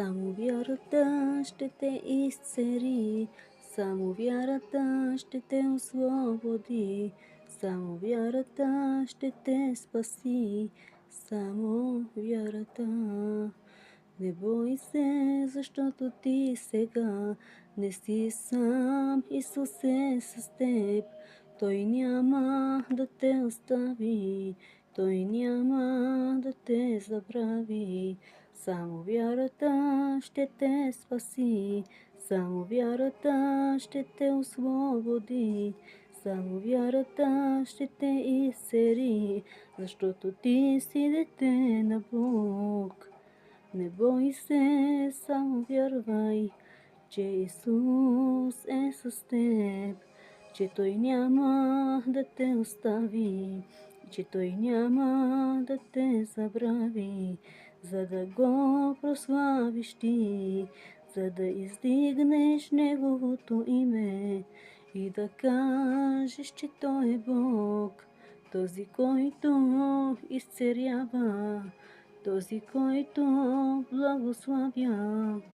Само вярата ще те изцери, само вярата ще те освободи, само вярата ще те спаси, само вярата. Не бой се, защото ти сега не си сам, Исус е с теб. Той няма да те остави, Той няма да те забрави. Само вярата ще те спаси, само вярата ще те освободи, само вярата ще те изцери, защото ти си дете на Бог. Не бой се, само вярвай, че Исус е с теб, че Той няма да те остави, че Той няма да те забрави, за да го прославиш ти, за да издигнеш Неговото име и да кажеш, че Той е Бог, този, който изцерява, този, който благославя.